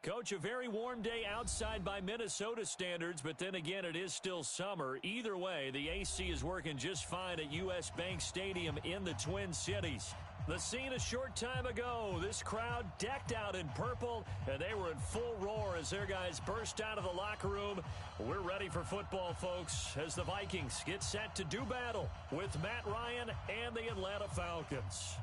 Coach, a very warm day outside by Minnesota standards, but then again, it is still summer. Either way, the AC is working just fine at U.S. Bank Stadium in the Twin Cities. The scene a short time ago, this crowd decked out in purple, and they were in full roar as their guys burst out of the locker room. We're ready for football, folks, as the Vikings get set to do battle with Matt Ryan and the Atlanta Falcons.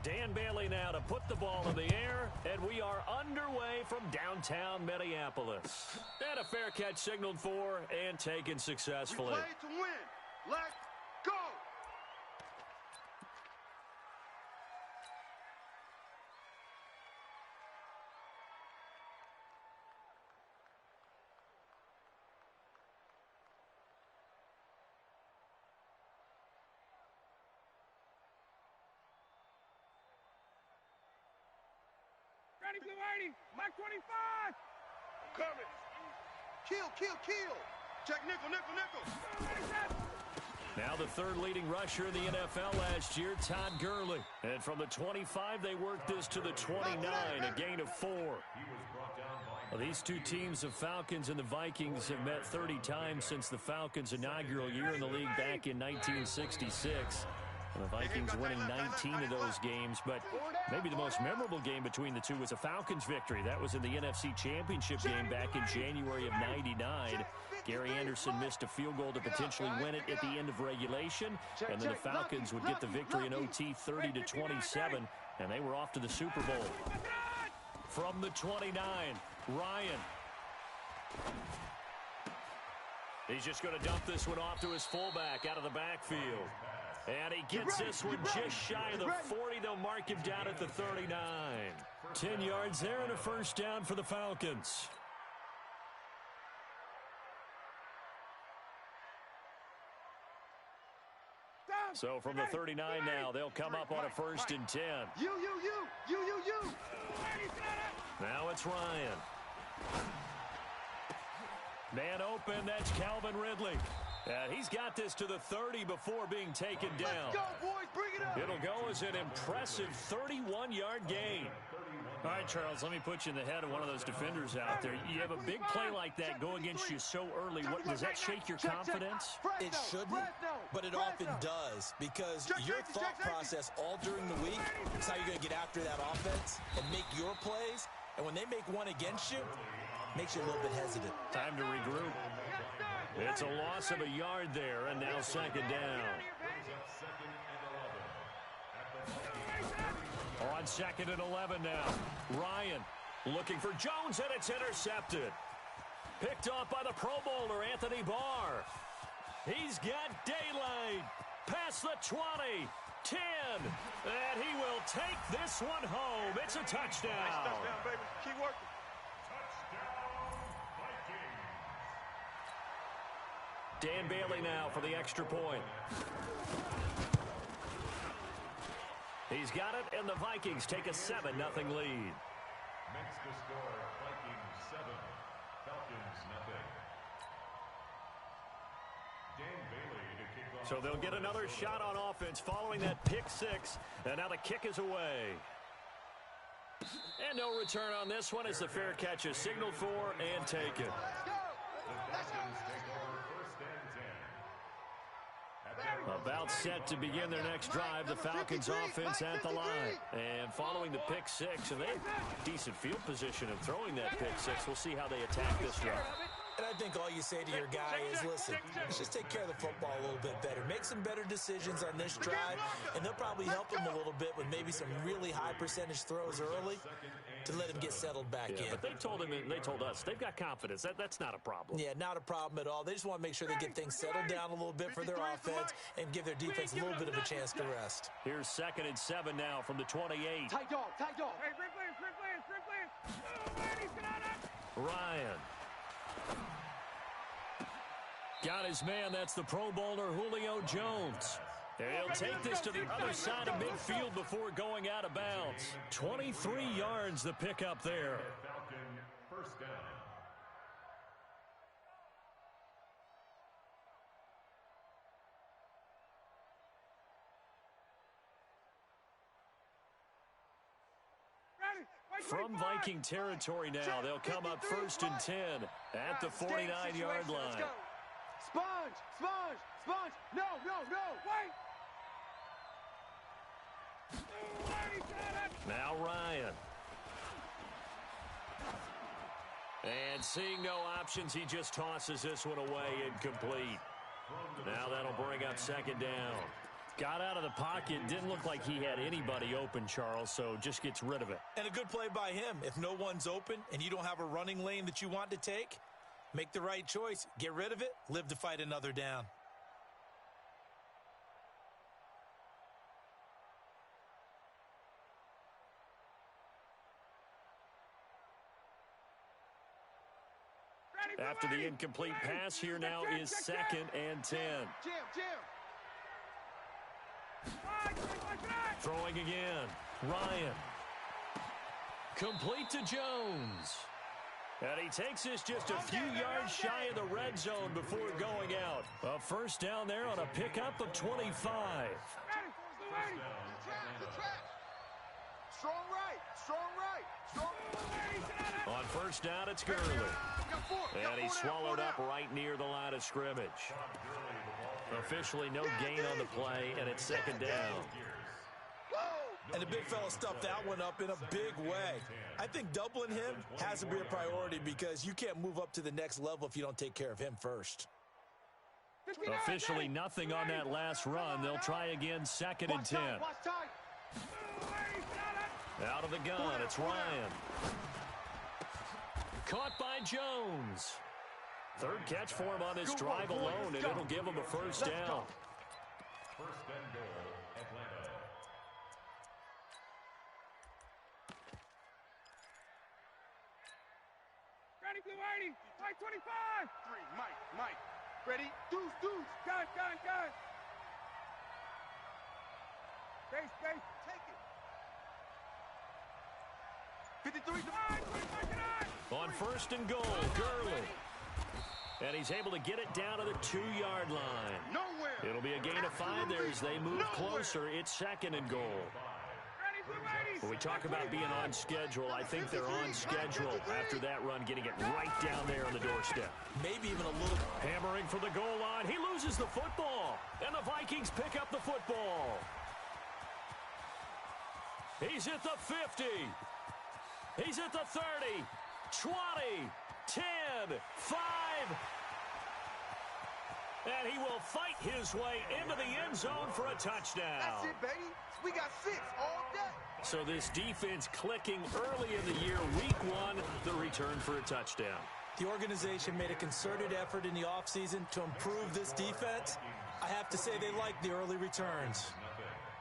Dan Bailey now to put the ball in the air, and we are underway from downtown Minneapolis. And a fair catch signaled for and taken successfully. We play to win. Let's go! Ready, Blue 80, Mike 25. I'm coming. Kill. Check nickel. Now the third leading rusher in the NFL last year, Todd Gurley. And from the 25, they worked this to the 29, a gain of 4. Well, these two teams, the Falcons and the Vikings, have met 30 times since the Falcons' inaugural year in the league back in 1966. And the Vikings winning 19 of those games, but maybe the most memorable game between the two was a Falcons victory. That was in the NFC Championship game back in January of '99. Gary Anderson missed a field goal to potentially win it at the end of regulation, and then the Falcons would get the victory in OT 30-27, and they were off to the Super Bowl. From the 29, Ryan. He's just going to dump this one off to his fullback out of the backfield. And he gets this one just shy of the 40. They'll mark him down at the 39. 10 yards there and a first down for the Falcons. So from the 39 now, they'll come up on a 1st and 10. You. Now it's Ryan. Man open, that's Calvin Ridley. And he's got this to the 30 before being taken down. Let's go, boys. Bring it up. It'll go as an impressive 31-yard gain. All right, Charles, let me put you in the head of one of those defenders out there. You have a big play like that go against you so early. Does that shake your confidence? It shouldn't, but it often does, because your thought process all during the week is how you're going to get after that offense and make your plays. And when they make one against you, it makes you a little bit hesitant. Time to regroup. It's a loss of a yard there, and now 2nd down. On 2nd and 11 now. Ryan looking for Jones, and it's intercepted. Picked off by the Pro Bowler, Anthony Barr. He's got daylight. Past the 20. 10. And he will take this one home. It's a touchdown. Nice touchdown, baby. Keep working. Dan Bailey now for the extra point. He's got it, and the Vikings take a 7-0 lead. Makes the score Vikings 7, Falcons 0. Dan Bailey to kick off. So they'll get another shot on offense following that pick 6, and now the kick is away. And no return on this one as the fair catch is signaled for and taken. About set to begin their next drive, the Falcons offense at the line. And following the pick 6, and they have decent field position in throwing that pick 6. We'll see how they attack this drive. And I think all you say to your guy is, listen, let's just take care of the football a little bit better. Make some better decisions on this drive, and they'll probably help him a little bit with maybe some really high percentage throws early to let him get settled back in. But they told him, and they told us, they've got confidence. That's not a problem. Yeah, not a problem at all. They just want to make sure they get things settled down a little bit for their offense and give their defense a little bit of a chance to rest. Here's 2nd and 7 now from the 28. Tight dog. Hey, free players. Ryan. Got his man. That's the Pro Bowler, Julio Jones. And he'll take this to the other side of midfield before going out of bounds. 23 yards the pickup there. First down. From Viking territory now, they'll come up 1st and 10 at the 49-yard line. Sponge. No. Wait. Now Ryan. And seeing no options, he just tosses this one away, incomplete. Now that'll bring up 2nd down. Got out of the pocket. Didn't look like he had anybody open, Charles, so just gets rid of it. And a good play by him. If no one's open and you don't have a running lane that you want to take, make the right choice. Get rid of it. Live to fight another down. After the incomplete pass, here now is 2nd and 10. Jam. Throwing again. Ryan. Complete to Jones. And he takes this just a few yards shy of the red zone before going out. A first down there on a pickup of 25. Strong right. On first down, it's Gurley. And he's swallowed up right near the line of scrimmage. Officially no gain on the play, and it's 2nd down. And the big fella stuffed that one up in a big way. I think doubling him has to be a priority because you can't move up to the next level if you don't take care of him first. Officially nothing on that last run. They'll try again, 2nd and 10. Out of the gun, it's Ryan. Caught by Jones. 3rd catch for him on this drive alone, and it'll give him a first down. First and goal, Atlanta. Ready, Blue 80. Mike 25. 3, Mike. Ready? Deuce. Gun. Base. Take it. 53. On 1st and goal, Gurley. And he's able to get it down to the 2-yard line. Nowhere. It'll be a gain of 5 there as they move closer. It's 2nd and goal. Ready, Blue 80. When we talk about being on schedule, I think they're on schedule after that run, getting it right down there on the doorstep. Maybe even a little. Hammering for the goal line. He loses the football. And the Vikings pick up the football. He's at the 50. He's at the 30. 20. 10. 5. And he will fight his way into the end zone for a touchdown. That's it, baby. We got 6 all day. So this defense clicking early in the year, week 1, the return for a touchdown. The organization made a concerted effort in the offseason to improve this defense. I have to say they like the early returns.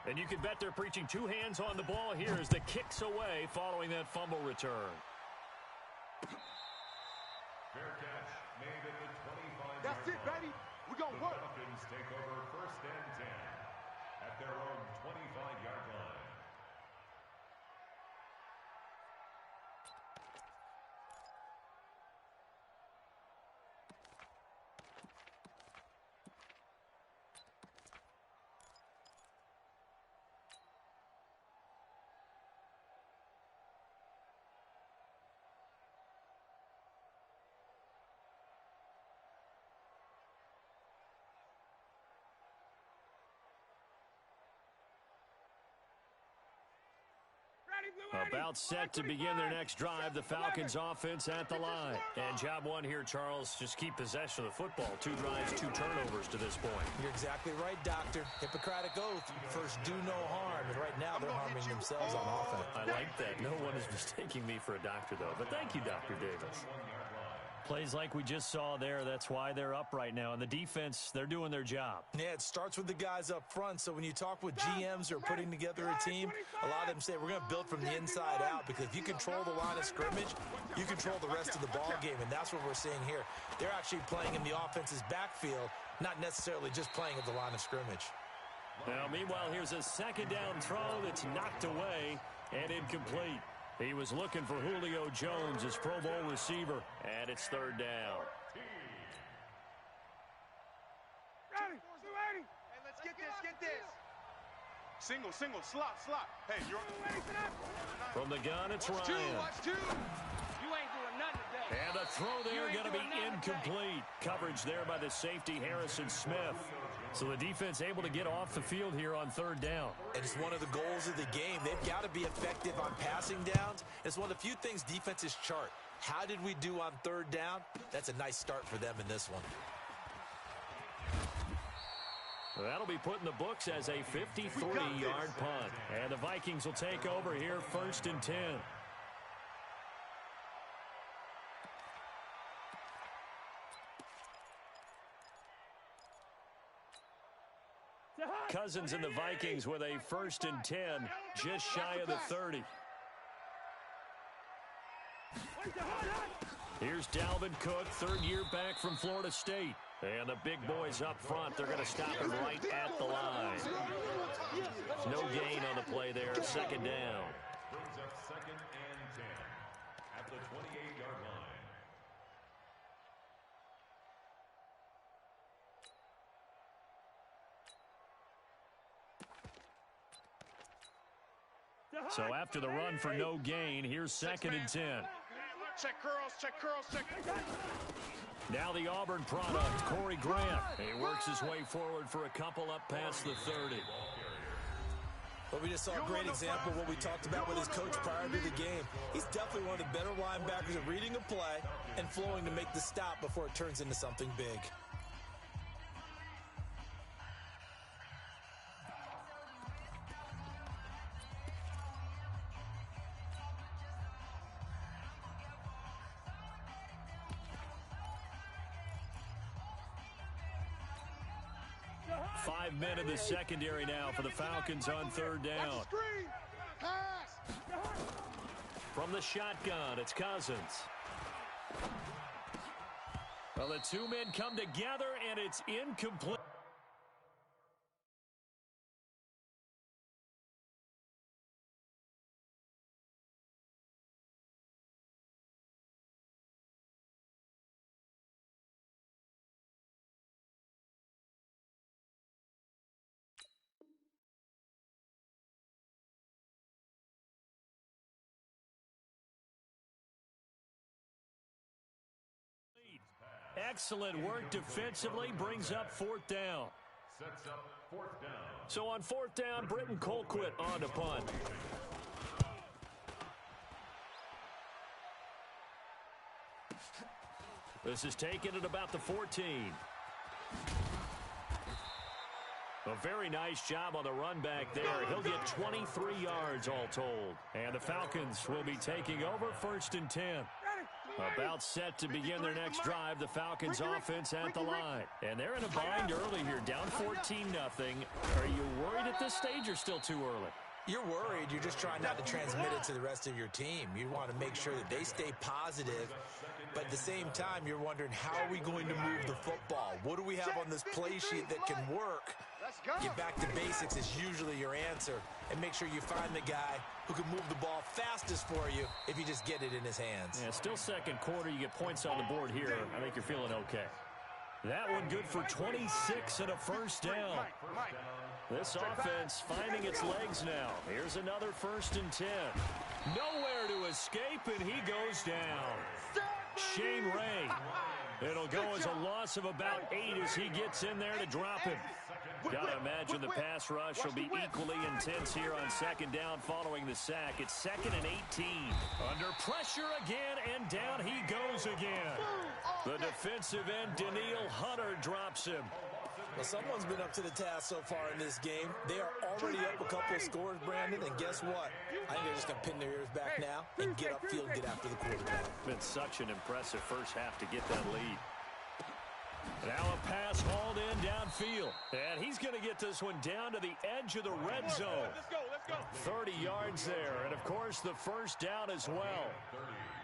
And you can bet they're preaching 2 hands on the ball here as the kick's away following that fumble return. Fair catch made at the 25-yard That's it, baby. We're going to work. The Falcons take over 1st and 10 at their own 25-yard line. About set to begin their next drive, the Falcons offense at the line. And job 1 here, Charles, just keep possession of the football. 2 drives, 2 turnovers to this point. You're exactly right, Doctor. Hippocratic oath. First, do no harm. And right now, they're harming themselves on offense. I like that. No one is mistaking me for a doctor, though. But thank you, Dr. Davis. Plays like we just saw there, that's why they're up right now. And the defense, they're doing their job. Yeah, it starts with the guys up front. So when you talk with GMs who are putting together a team, a lot of them say we're going to build from the inside out, because if you control the line of scrimmage, you control the rest of the ball game, and that's what we're seeing here. They're actually playing in the offense's backfield, not necessarily just playing at the line of scrimmage. Now, meanwhile, here's a 2nd down throw that's knocked away and incomplete. He was looking for Julio Jones, his Pro Bowl receiver, and it's third down. Ready, 280. Hey, let's get this. Single, slot. Hey, you're From the gun, it's Ryan. watch two. You ain't doing nothing today. And the throw there going to be incomplete. Coverage there by the safety, Harrison Smith. So the defense able to get off the field here on third down. And it's one of the goals of the game. They've got to be effective on passing downs. It's one of the few things defenses chart. How did we do on third down? That's a nice start for them in this one. That'll be put in the books as a 53-yard punt. And the Vikings will take over here, 1st and 10. Cousins and the Vikings with a 1st and 10, just shy of the 30. Here's Dalvin Cook, third-year back from Florida State. And the big boys up front, they're going to stop him right at the line. No gain on the play there, second down. Brings up 2nd and 10 at the 28-yard line. So after the run for no gain, here's 2nd and 10. Check curls. Now the Auburn product, Corey Grant. He works his way forward for a couple up past the 30. But we just saw a great example of what we talked about with his coach prior to the game. He's definitely one of the better linebackers at reading a play and flowing to make the stop before it turns into something big. Five men in the secondary now for the Falcons on third down. From the shotgun, it's Cousins. Well, the two men come together, and it's incomplete. Excellent work defensively, brings up 4th down. Sets up 4th down. So on 4th down, Britton Colquitt on to punt. This is taken at about the 14. A very nice job on the run back there. He'll get 23 yards all told. And the Falcons will be taking over, 1st and 10. About set to begin their next drive, the Falcons offense at the line. And they're in a bind early here, down 14-0. Are you worried at this stage or still too early? You're worried. You're just trying not to transmit it to the rest of your team. You want to make sure that they stay positive, but at the same time, you're wondering, how are we going to move the football? What do we have on this play sheet that can work? Get back to basics is usually your answer, and make sure you find the guy who can move the ball fastest for you if you just get it in his hands. Yeah, still second quarter. You get points on the board here. I think you're feeling okay. That one good for 26 and a 1st down. This offense finding its legs now. Here's another 1st and 10. Nowhere to escape, and he goes down. Shane Ray. It'll go as a loss of about 8 as he gets in there to drop him. Gotta imagine the pass rush will be equally intense here on 2nd down following the sack. It's 2nd and 18. Under pressure again, and down he goes again. The defensive end, Daniil Hunter, drops him. Well, someone's been up to the task so far in this game. They are already up a couple of scores, Brandon, and guess what? I think they're just going to pin their ears back now and get upfield, get after the quarterback. Been such an impressive first half to get that lead. Now a pass hauled in downfield. And he's going to get this one down to the edge of the red zone. Let's go. 30 yards there. And, of course, the 1st down as well.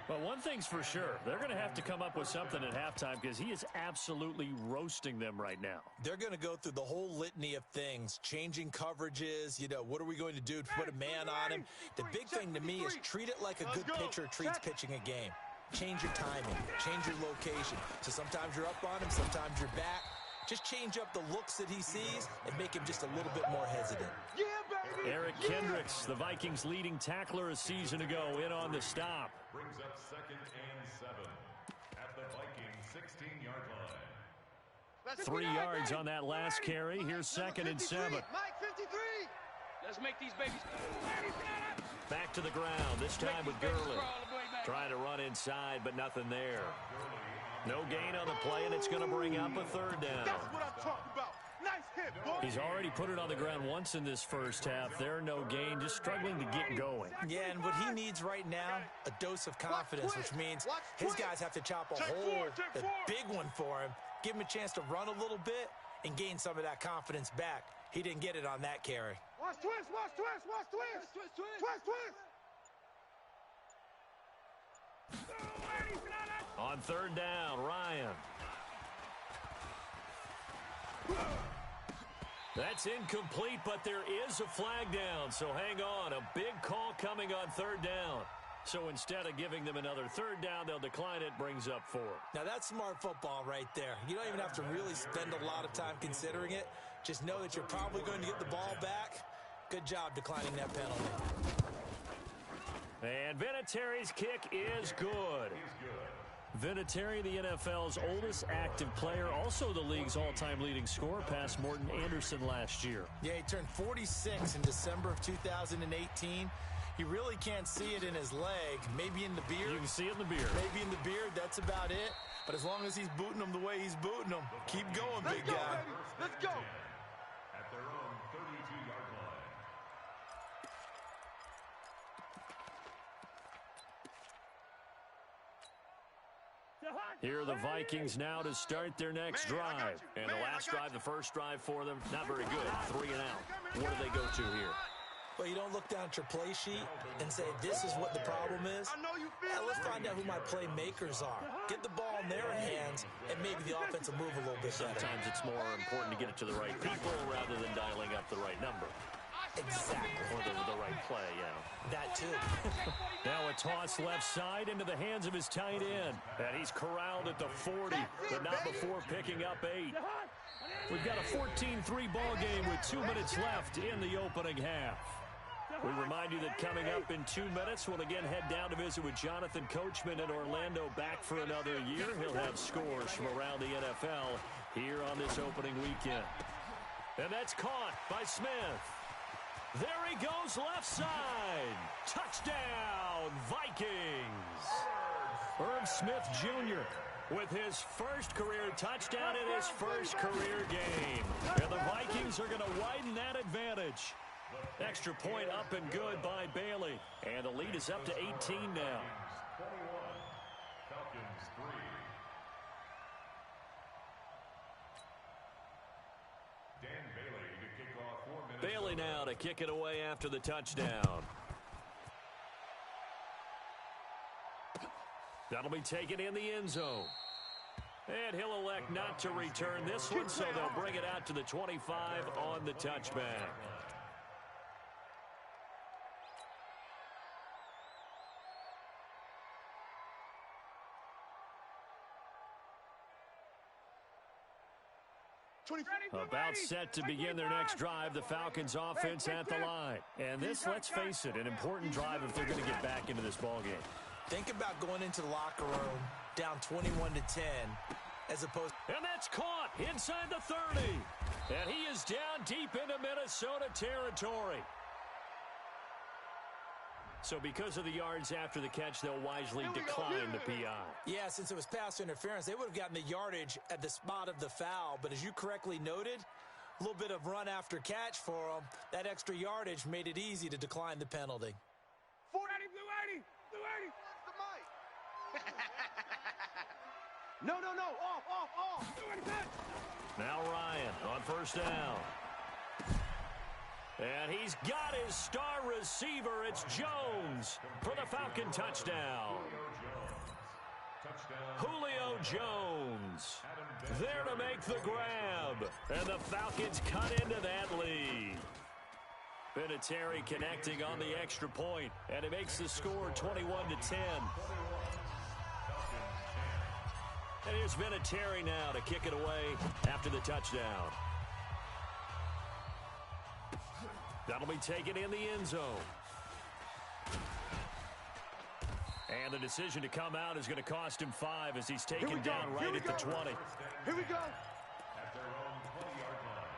Well, one thing's for sure. They're going to have to come up with something at halftime because he is absolutely roasting them right now. They're going to go through the whole litany of things, changing coverages, what are we going to do to put a man on him? The big thing to me is treat it like a good pitcher treats pitching a game. Change your timing, change your location. So sometimes you're up on him, sometimes you're back. Just change up the looks that he sees and make him just a little bit more hesitant. Yeah, baby. Eric Kendricks, the Vikings' leading tackler a season ago, in on the stop. Brings up 2nd and 7 at the Vikings 16-yard line. 3 yards on that last carry. Here's 2nd and 7. Mike 53. Let's make these babies. Back to the ground, this time with Gurley. Trying to run inside, but nothing there. No gain on the play, and it's going to bring up a 3rd down. That's what I'm talking about. Nice hit, boy. He's already put it on the ground once in this first half. There, no gain, just struggling to get going. Yeah, and what he needs right now, a dose of confidence, which means his guys have to chop a hole, a big one for him, give him a chance to run a little bit and gain some of that confidence back. He didn't get it on that carry. Watch twist, watch twist, watch twist. Twist, twist. On 3rd down, Ryan. That's incomplete, but there is a flag down, so hang on. A big call coming on 3rd down. So instead of giving them another 3rd down, they'll decline it, brings up 4. Now, that's smart football right there. You don't even have to really spend a lot of time considering it. Just know that you're probably going to get the ball back. Good job declining that penalty. And Vinatieri's kick is good. Vinatieri, the NFL's oldest active player, also the league's all-time leading scorer, past Morton Anderson last year. Yeah, he turned 46 in December of 2018. He really can't see it in his leg, maybe in the beard. You can see it in the beard. Maybe in the beard, that's about it. But as long as he's booting them the way he's booting them, keep going, big guy. Baby. Let's go. At their own 32-yard line. Here are the Vikings now to start their next drive. And the last drive, the first drive for them, not very good. 3 and out. What do they go to here? Well, you don't look down at your play sheet and say, this is what the problem is. I know you feel Let's find out who my playmakers are. Get the ball in their hands, and maybe the offense will move a little bit better. Sometimes it's more important to get it to the right people rather than dialing up the right number. Exactly. Or the right play, yeah. That too. Now a toss left side into the hands of his tight end. And he's corralled at the 40, but not before picking up 8. We've got a 14-3 ball game with 2 minutes left in the opening half. We remind you that coming up in 2 minutes, we'll again head down to visit with Jonathan Coachman in Orlando, back for another year. He'll have scores from around the NFL here on this opening weekend. And that's caught by Smith. There he goes left side. Touchdown, Vikings. Irv Smith Jr. with his first career touchdown in his first career game. And the Vikings are going to widen that advantage. Extra point up and good by Bailey. And the lead is up to 18 now. 21. Falcons 3. Dan Bailey to kick off for Minnesota. Bailey now to kick it away after the touchdown. That'll be taken in the end zone. And he'll elect not to return this one, so they'll bring it out to the 25 on the touchback. About set to begin their next drive, the Falcons offense at the line. And this, let's face it, an important drive if they're going to get back into this ballgame. Think about going into the locker room down 21-10 as opposed. And that's caught inside the 30. And he is down deep into Minnesota territory. So because of the yards after the catch, they'll wisely decline the PI. Yeah, since it was pass interference, they would have gotten the yardage at the spot of the foul. But as you correctly noted, a little bit of run after catch for them. That extra yardage made it easy to decline the penalty. 480, blue 80, blue 80. No. Off. Now Ryan on first down. And he's got his star receiver. It's Jones for the Falcon touchdown. Jones. There to make the grab. And the Falcons cut into that lead. Vinatieri connecting on the extra point, and it makes the score 21-10. And here's Vinatieri now to kick it away after the touchdown. That'll be taken in the end zone. And the decision to come out is going to cost him 5 as he's taken down right at the 20. Here we go. At their own 20-yard line.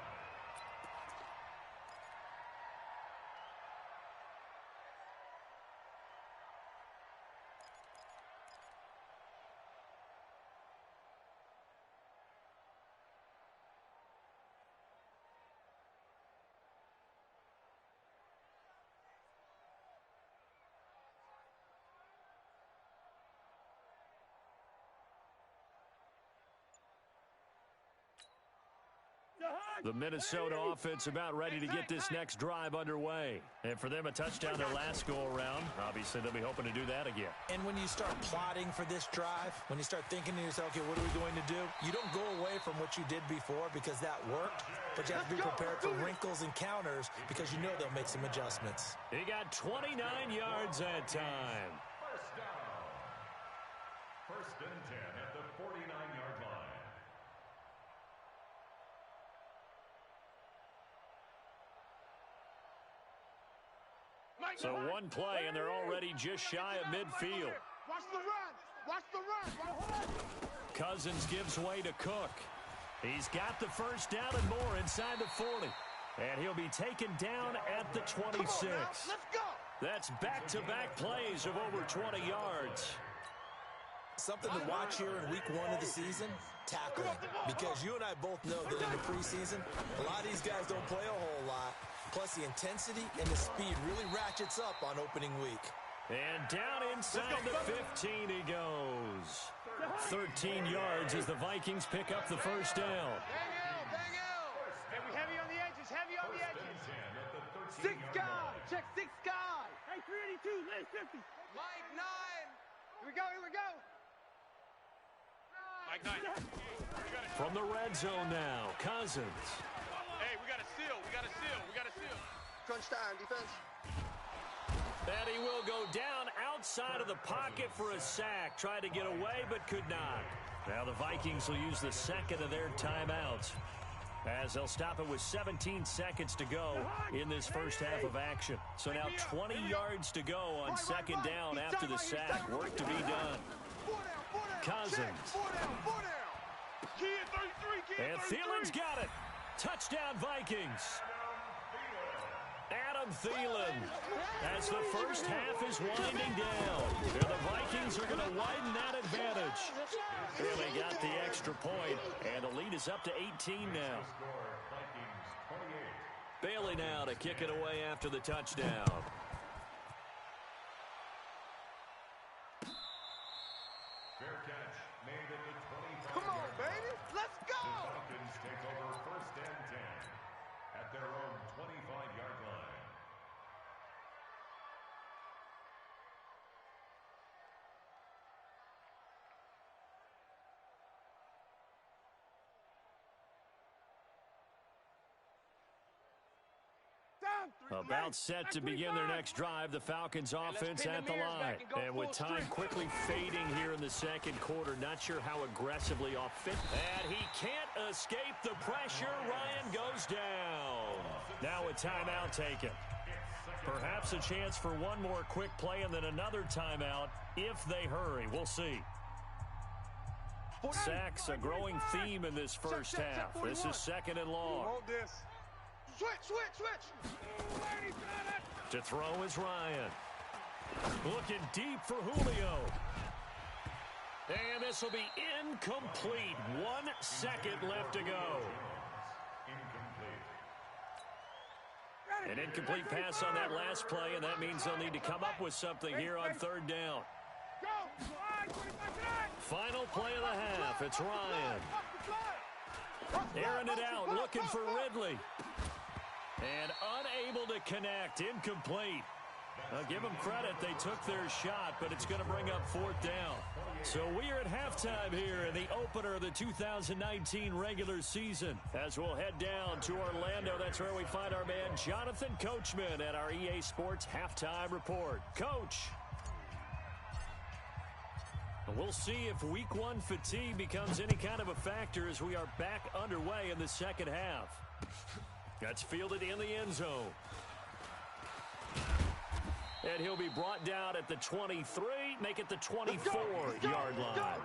The Minnesota offense about ready to get this next drive underway. And for them, a touchdown their last go-around. Obviously, they'll be hoping to do that again. And when you start plotting for this drive, when you start thinking to yourself, okay, what are we going to do? You don't go away from what you did before because that worked, but you have to be prepared for wrinkles and counters because you know they'll make some adjustments. He got 29 yards that time. First down. First and 10 at the 49-yard line. So one play, and they're already just shy of midfield. Watch the run. Watch the run. Cousins gives way to Cook. He's got the first down and more inside the 40. And he'll be taken down at the 26. Let's go. That's back-to-back plays of over 20 yards. Something to watch here in week 1 of the season, tackling. Because you and I both know that in the preseason, a lot of these guys don't play a whole lot. Plus, the intensity and the speed really ratchets up on opening week. And down inside the 15 he goes. 13 yards as the Vikings pick up the first down. Bang out. Hey, we heavy on the edges. Heavy on the edges. 6 guys. Check 6 guys. Hey, 382. Lay 50. Mike 9. Here we go. Here we go. Mike 9. From the red zone now, Cousins. Hey, we got to steal. We got to steal. We got to steal. Crunch time, defense. And he will go down outside of the pocket for a sack. Tried to get away, but could not. Now the Vikings will use the second of their timeouts, as they'll stop it with 17 seconds to go in this first half of action. So now 20 yards to go on second down after the sack. Work to be done. Cousins. And Thielen's got it. Touchdown, Vikings. Adam Thielen, as the first half is winding down. And the Vikings are going to widen that advantage. And they got the extra point, and the lead is up to 18 now. Bailey now to kick it away after the touchdown. Fair catch made at the 25. Come on, baby. Let's go. The Falcons take over first and 10 at their own 25-yard line. About set to begin their next drive, the Falcons offense at the line. And with time quickly fading here in the second quarter, not sure how aggressively offensive. And he can't escape the pressure. Ryan goes down. Now a timeout taken. Perhaps a chance for one more quick play and then another timeout if they hurry. We'll see. Sacks, a growing theme in this first half. This is second and long. Hold this. Switch. To throw is Ryan. Looking deep for Julio. And this will be incomplete. 1 second left to go. An incomplete pass on that last play, and that means they'll need to come up with something here on third down. Final play of the half. It's Ryan. Airing it out, looking for Ridley. And unable to connect. Incomplete. Give them credit. They took their shot, but it's going to bring up fourth down. So we are at halftime here in the opener of the 2019 regular season. As we'll head down to Orlando, that's where we find our man Jonathan Coachman at our EA Sports Halftime Report. Coach. We'll see if week one fatigue becomes any kind of a factor as we are back underway in the second half. That's fielded in the end zone. And he'll be brought down at the 23, make it the 24-yard line.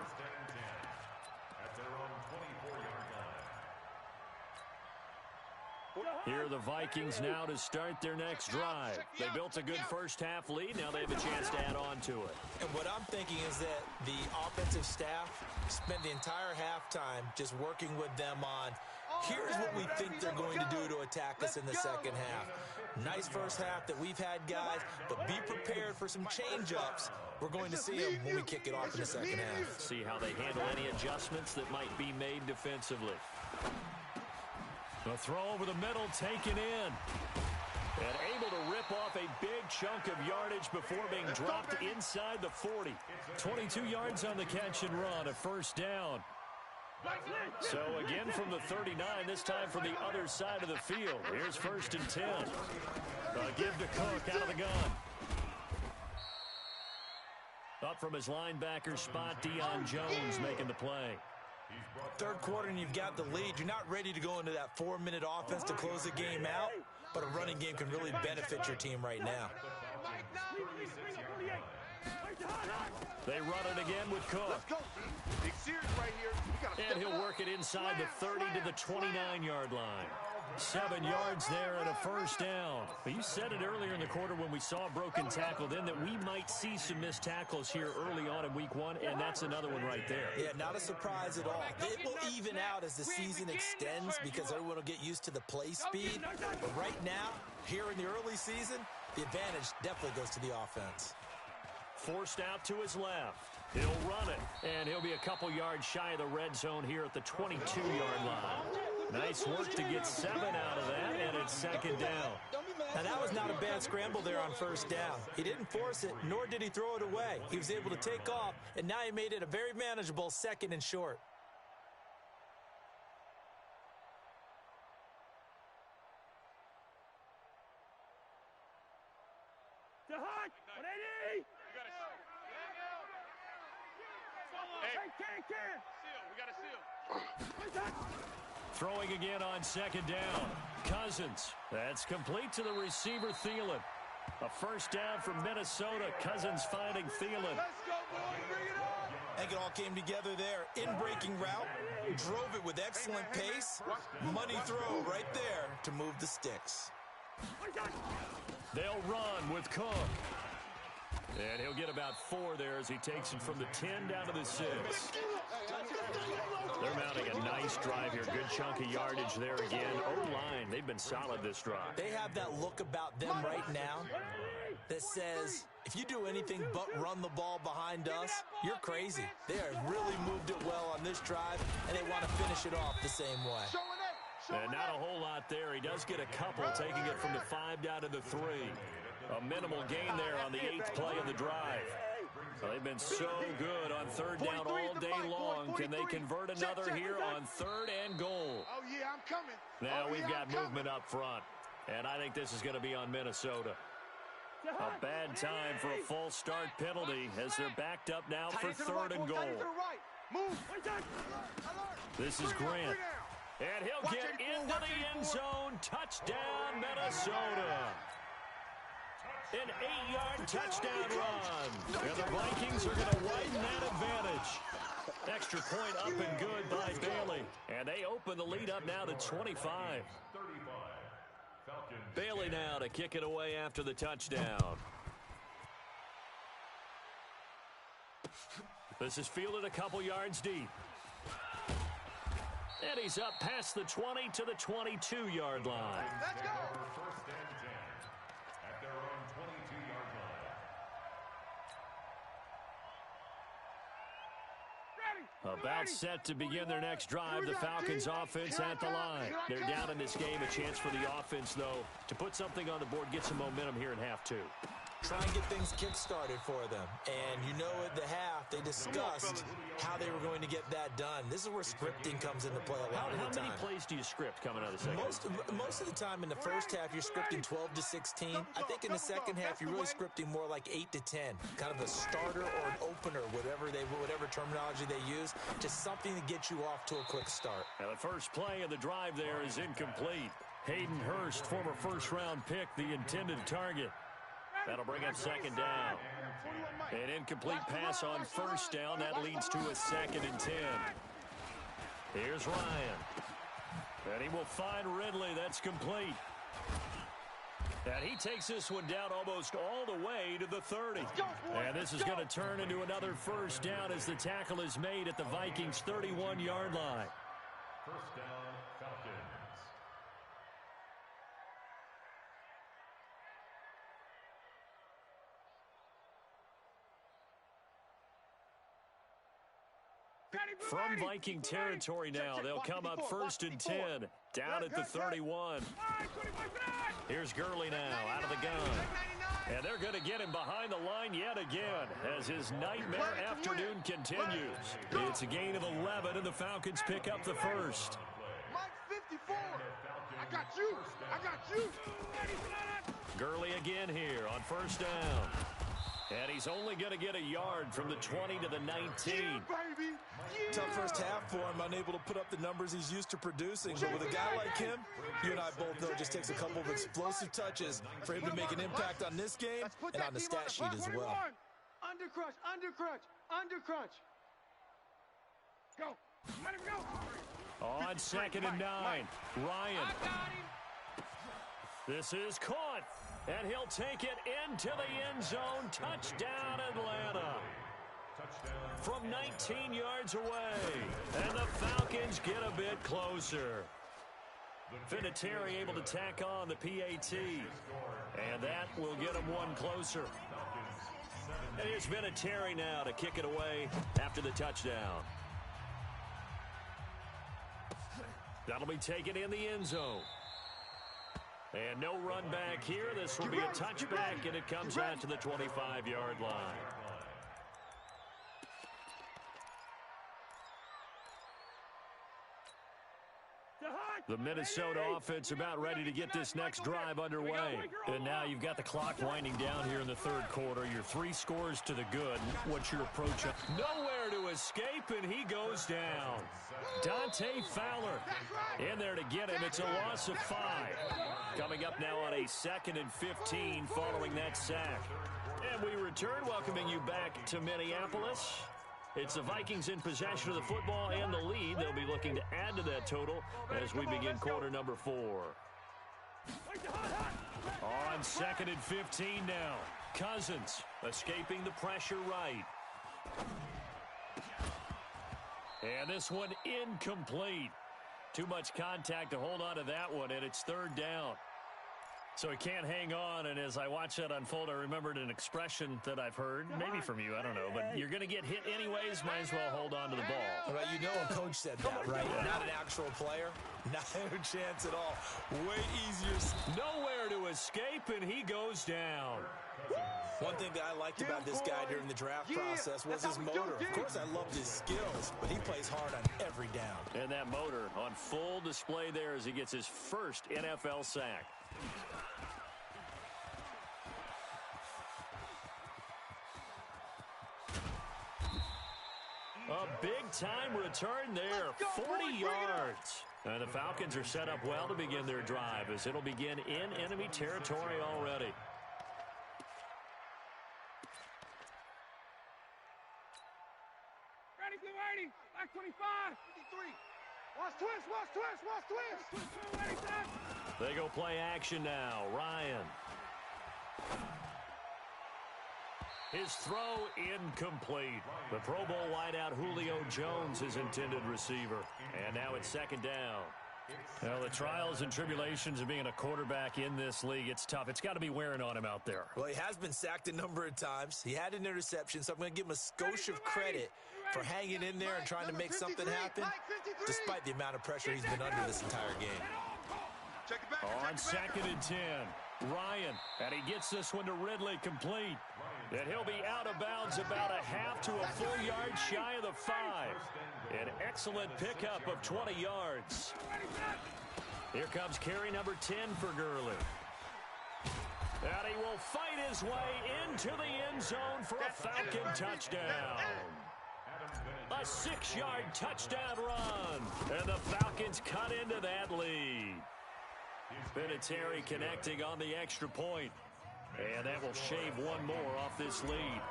Here are the Vikings now to start their next drive. They built a good first-half lead. Now they have a chance to add on to it. And what I'm thinking is that the offensive staff spent the entire halftime just working with them on, here's what we think they're going to do to attack us in the second half. Nice first half that we've had, guys, but be prepared for some change-ups. We're going to see them when we kick it off in the second half. See how they handle any adjustments that might be made defensively. The throw over the middle, taken in. And able to rip off a big chunk of yardage before being dropped inside the 40. 22 yards on the catch and run, a first down. So again from the 39, this time from the other side of the field. Here's 1st and 10. Give to Cook out of the gun. Up from his linebacker spot, Deion Jones making the play. Third quarter and you've got the lead. You're not ready to go into that 4-minute offense to close the game out, but a running game can really benefit your team right now. They run it again with Cook. And he'll work it inside the 30 to the 29-yard line. 7 yards there and a first down. But you said it earlier in the quarter when we saw a broken tackle then that we might see some missed tackles here early on in week one, and that's another one right there. Yeah, not a surprise at all. It will even out as the season extends because everyone will get used to the play speed. But right now, here in the early season, the advantage definitely goes to the offense. Forced out to his left. He'll run it, and he'll be a couple yards shy of the red zone here at the 22-yard line. Nice work to get 7 out of that, and it's second down. Now, that was not a bad scramble there on first down. He didn't force it, nor did he throw it away. He was able to take off, and now he made it a very manageable 2nd and short. Throwing again on second down. Cousins. That's complete to the receiver, Thielen. A first down from Minnesota. Cousins finding Thielen. Let's go, boy. Bring it on. I think it all came together there. In-breaking route. Drove it with excellent pace. Money throw right there to move the sticks. They'll run with Cook. And he'll get about 4 there as he takes it from the 10 down to the 6. They're mounting a nice drive here. Good chunk of yardage there again. O-line, they've been solid this drive. They have that look about them right now that says, if you do anything but run the ball behind us, you're crazy. They have really moved it well on this drive, and they want to finish it off the same way. And not a whole lot there. He does get a couple, taking it from the 5 down to the 3. A minimal gain there on the 8th play of the drive. They've been so good on third down all day long. Can they convert another here on 3rd and goal? Oh, yeah, I'm coming. Now we've got movement up front, and I think this is going to be on Minnesota. A bad time for a false start penalty as they're backed up now for 3rd and goal. This is Grant. And he'll get into the end zone. Touchdown, Minnesota. An 8-yard touchdown run. And the Vikings are going to widen that advantage. Extra point up and good by Bailey. And they open the lead up now to 25. Bailey now to kick it away after the touchdown. This is fielded a couple yards deep. And he's up past the 20 to the 22-yard line. Let's go. About set to begin their next drive, the Falcons offense at the line. They're down in this game. A chance for the offense, though, to put something on the board, get some momentum here in half 2. try and get things kick-started for them. And you know at the half, they discussed how they were going to get that done. This is where scripting comes into play a lot of the time. How many plays do you script coming out of the second half? Most of the time in the first half, you're scripting 12 to 16. I think in the second half, you're really scripting more like 8 to 10. Kind of a starter or an opener, whatever terminology they use. Just something to get you off to a quick start. Now the first play of the drive there is incomplete. Hayden Hurst, former first-round pick, the intended target. That'll bring up second down. An incomplete pass on first down. That leads to a 2nd and 10. Here's Ryan. And he will find Ridley. That's complete. And he takes this one down almost all the way to the 30. And this is going to turn into another first down as the tackle is made at the Vikings' 31-yard line. First down, Falcons. From Viking territory now, they'll come up 1st and 10, down at the 31. Here's Gurley now, out of the gun. And they're going to get him behind the line yet again as his nightmare afternoon continues. It's a gain of 11, and the Falcons pick up the first. Mike 54. I got you. I got you. Gurley again here on first down. And he's only going to get a yard from the 20 to the 19. Yeah, baby. Yeah. Tough first half for him, unable to put up the numbers he's used to producing. But with a guy like him, you and I both know it just takes a couple of explosive touches for him to make an impact on this game and on the stat sheet as well. Under crunch, under crunch, under crunch. Go. Let him go. On 2nd and 9, Ryan. This is caught. And he'll take it into the end zone. Touchdown, Atlanta. From 19 yards away. And the Falcons get a bit closer. Vinatieri able to tack on the PAT. And that will get them one closer. And here's Vinatieri now to kick it away after the touchdown. That'll be taken in the end zone. And no run back here. This will be a touchback, and it comes out to the 25-yard line. The Minnesota offense about ready to get this next drive underway. And now you've got the clock winding down here in the third quarter. You're 3 scores to the good. What's your approach? Nowhere to escape, and he goes down. Dante Fowler in there to get him. It's a loss of 5. Coming up now on a 2nd and 15 following that sack. And we return, welcoming you back to Minneapolis. It's the Vikings in possession of the football and the lead. They'll be looking to add to that total as we begin quarter number 4. On 2nd and 15 now. Cousins escaping the pressure right. And this one incomplete. Too much contact to hold on to that one, and it's 3rd down. So he can't hang on, and as I watch that unfold, I remembered an expression that I've heard, maybe from you, I don't know, but you're going to get hit anyways, might as well hold on to the ball. Right, you know a coach said that, right? Yeah. Not an actual player. Not a chance at all. Way easier. Nowhere to escape, and he goes down. One thing that I liked about this guy during the draft process was his motor. Of course, I loved his skills, but he plays hard on every down. And that motor on full display there as he gets his first NFL sack. A big-time return there, 40 yards. And the Falcons are set up well to begin their drive as it'll begin in enemy territory already. Ready, Blue 80, back 25, 53. Watch twist, watch twist, watch twist. They go play action now. Ryan. His throw incomplete. The Pro Bowl wideout Julio Jones is intended receiver. And now it's 2nd down. Well, the trials and tribulations of being a quarterback in this league, it's tough. It's got to be wearing on him out there. Well, he has been sacked a number of times. He had an interception, so I'm going to give him a skosh of credit for hanging in there and trying to make something happen, despite the amount of pressure he's been under this entire game. On 2nd and 10, Ryan, and he gets this one to Ridley complete. And he'll be out of bounds about a half to a full yard shy of the 5. An excellent pickup of 20 yards. Here comes carry number 10 for Gurley. And he will fight his way into the end zone for a Falcon touchdown. A 6-yard touchdown run. And the Falcons cut into that lead. Vinatieri connecting on the extra point. And that will shave one more off this lead.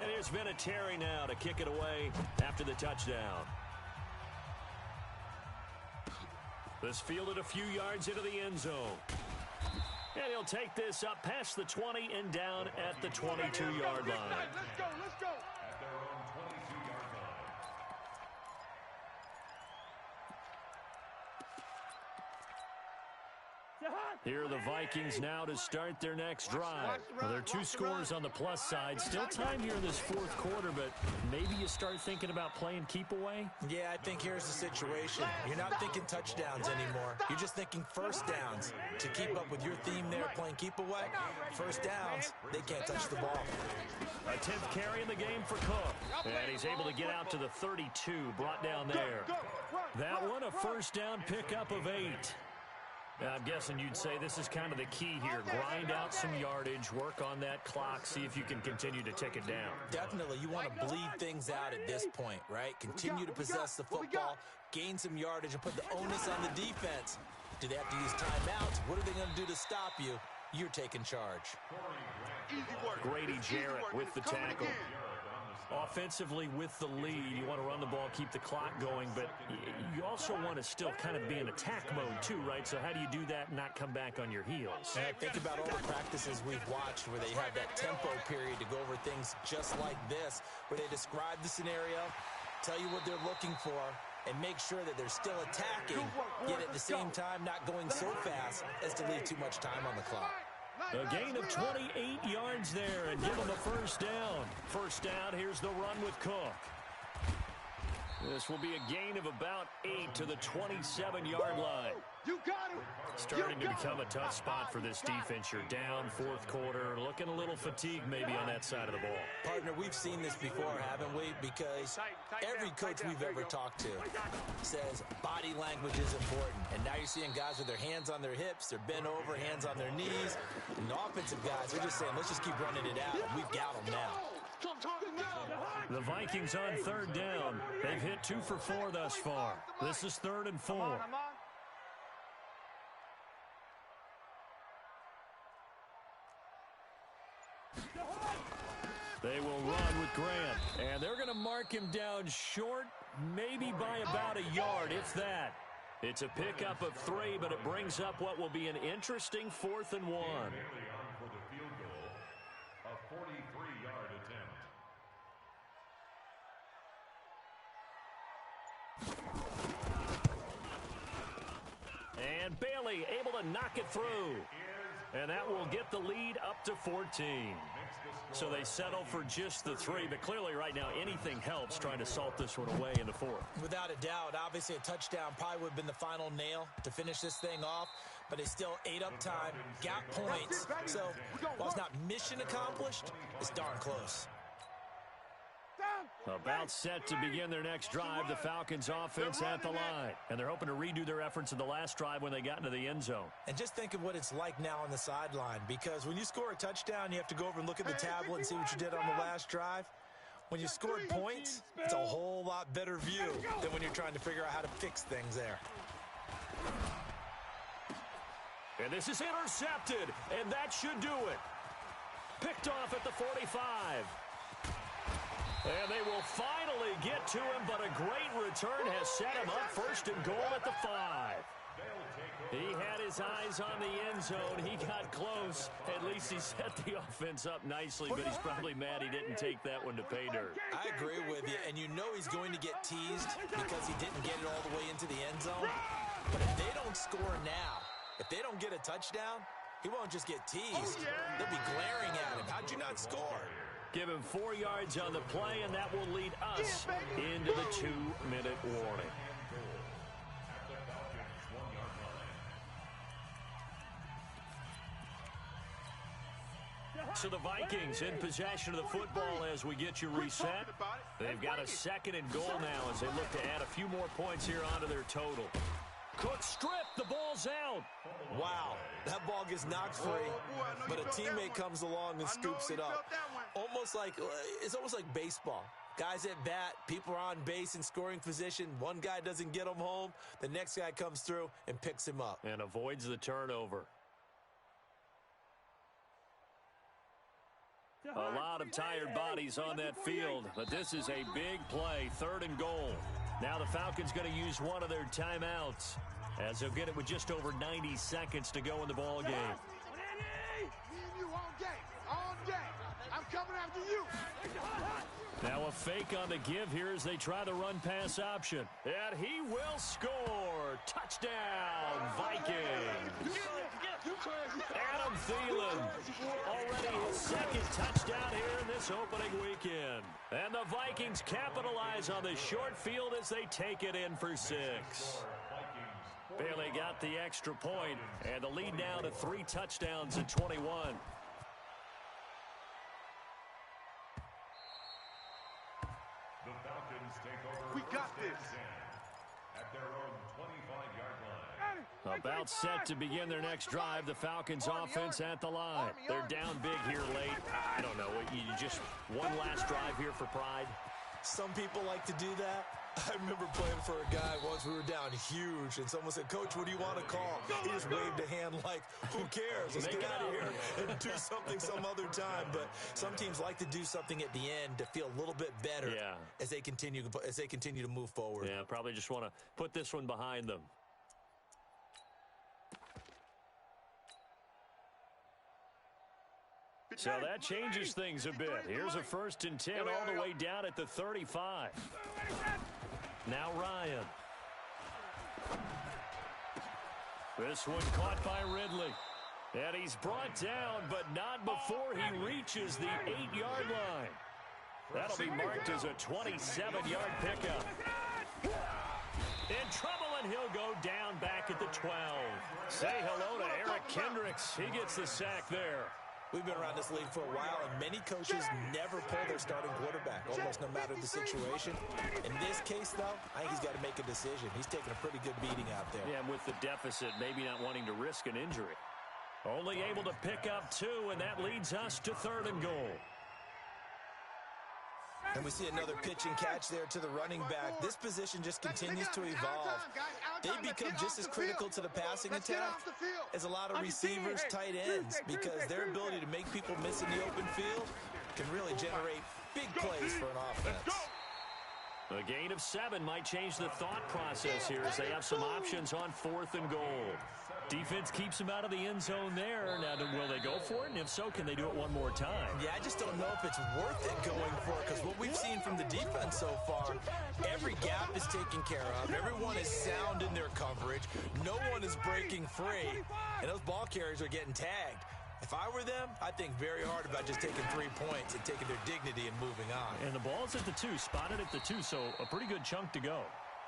And here's Vinatieri now to kick it away after the touchdown. This fielded a few yards into the end zone. And he'll take this up past the 20 and down at the 22-yard line. Let's go, let's go. At their own 22-yard line. Here are the Vikings now to start their next drive. Well, there are 2 scores on the plus side. Still time here in this 4th quarter, but maybe you start thinking about playing keep away? Yeah, I think here's the situation. You're not thinking touchdowns anymore. You're just thinking first downs. To keep up with your theme there, playing keep away, first downs, they can't touch the ball. A 10th carry in the game for Cook. And he's able to get out to the 32, brought down there. That one, a first down pickup of 8. I'm guessing you'd say this is kind of the key here. Grind out some yardage, work on that clock, see if you can continue to tick it down. Definitely. You want to bleed things out at this point, right? Continue to possess the football, gain some yardage, and put the onus on the defense. Do they have to use timeouts? What are they going to do to stop you? You're taking charge. Grady Jarrett with the tackle. Offensively with the lead, you want to run the ball, keep the clock going, but you also want to still kind of be in attack mode too, right? So how do you do that and not come back on your heels? And I think about all the practices we've watched where they have that tempo period to go over things just like this, where they describe the scenario, tell you what they're looking for, and make sure that they're still attacking, yet at the same time not going so fast as to leave too much time on the clock. A gain of 28 yards there and give them a first down. First down, here's the run with Cook. This will be a gain of about 8 to the 27-yard line. You got him. Starting to become a tough spot for this defense. You're down 4th quarter, looking a little fatigued maybe on that side of the ball. Partner, we've seen this before, haven't we? Because every coach we've ever talked to says body language is important. And now you're seeing guys with their hands on their hips, they're bent over, hands on their knees. And the offensive guys are just saying, let's just keep running it out. We've got them now. The Vikings on 3rd down. They've hit 2 for 4 thus far. This is 3rd and 4. They will run with Grant, and they're going to mark him down short, maybe by about a yard, if that. It's a pickup of 3, but it brings up what will be an interesting 4th and 1. For the field goal, a 43-yard attempt. And Bailey able to knock it through. And that will get the lead up to 14. So they settle for just the 3, but clearly right now anything helps trying to salt this one away in the 4th. Without a doubt, obviously a touchdown probably would have been the final nail to finish this thing off, but they still ate up time, got points. So while it's not mission accomplished, it's darn close. About set to begin their next drive, the Falcons offense at the line. And they're hoping to redo their efforts in the last drive when they got into the end zone. And just think of what it's like now on the sideline, because when you score a touchdown, you have to go over and look at the tablet and see what you did on the last drive. When you scored points, it's a whole lot better view than when you're trying to figure out how to fix things there. And this is intercepted, and that should do it. Picked off at the 45. And they will finally get to him, but a great return has set him up 1st and goal at the 5. He had his eyes on the end zone. He got close. At least he set the offense up nicely, but he's probably mad he didn't take that one to pay dirt. I agree with you, and you know he's going to get teased because he didn't get it all the way into the end zone. But if they don't score now, if they don't get a touchdown, he won't just get teased. They'll be glaring at him. How'd you not score? Give him 4 yards on the play, and that will lead us into the 2-minute warning. So the Vikings in possession of the football as we get you reset. They've got a 2nd and goal now as they look to add a few more points here onto their total. Cook stripped. The ball's out. Wow, that ball gets knocked free, but a teammate comes along and scoops it up. It's almost like baseball. Guys at bat, people are on base in scoring position. One guy doesn't get him home. The next guy comes through and picks him up. And avoids the turnover. A lot of tired bodies on that field, but this is a big play, 3rd and goal. Now the Falcons going to use one of their timeouts as they'll get it with just over 90 seconds to go in the ball game. Me and you all day. I'm coming after you. Now a fake on the give here as they try the run-pass option. And he will score. Touchdown, Vikings. Adam Thielen, already his 2nd touchdown here in this opening weekend. And the Vikings capitalize on the short field as they take it in for 6. Bailey got the extra point, and the lead now to 3 touchdowns at 21. The Falcons take over. We got this. At their own 25-yard line. About set to begin their next drive. The Falcons offense at the line. They're down big here late. I don't know. You just one last drive here for pride. Some people like to do that. I remember playing for a guy once. We were down huge, and someone said, "Coach, what do you want to call?" He just waved a hand like, "Who cares? Let's get out of here and do something some other time." But some teams like to do something at the end to feel a little bit better as they continue to move forward. Yeah, probably just want to put this one behind them. So that changes things a bit. Here's a 1st and 10 all the way down at the 35. Now Ryan. This one caught by Ridley. And he's brought down, but not before he reaches the 8-yard line. That'll be marked as a 27-yard pickup. In trouble, and he'll go down back at the 12. Say hello to Eric Kendricks. He gets the sack there. We've been around this league for a while, and many coaches never pull their starting quarterback, almost no matter the situation. In this case, though, I think he's got to make a decision. He's taking a pretty good beating out there. Yeah, and with the deficit, maybe not wanting to risk an injury. Only able to pick up 2, and that leads us to 3rd and goal. And we see another pitch and catch there to the running back. This position just continues to evolve. They become just as critical to the passing attack as a lot of receivers, tight ends, because their ability to make people miss in the open field can really generate big plays for an offense. A gain of 7 might change the thought process here as they have some options on 4th and goal. Defense keeps them out of the end zone there. Now, will they go for it? And if so, can they do it one more time? Yeah, I just don't know if it's worth it going for it, because what we've seen from the defense so far, every gap is taken care of. Everyone is sound in their coverage. No one is breaking free. And those ball carriers are getting tagged. If I were them, I'd think very hard about just taking 3 points and taking their dignity and moving on. And the ball's at the 2, spotted at the 2, so a pretty good chunk to go.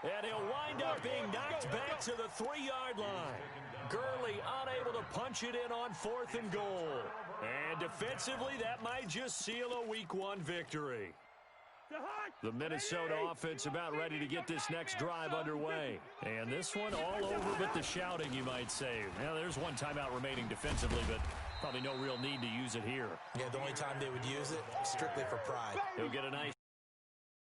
And he'll wind up being knocked back to the 3-yard line. Gurley unable to punch it in on 4th and goal. And defensively, that might just seal a Week 1 victory. The Minnesota offense about ready to get this next drive underway. And this one all over but the shouting, you might say. Now, there's one timeout remaining defensively, but probably no real need to use it here. Yeah, the only time they would use it, strictly for pride. He'll get a nice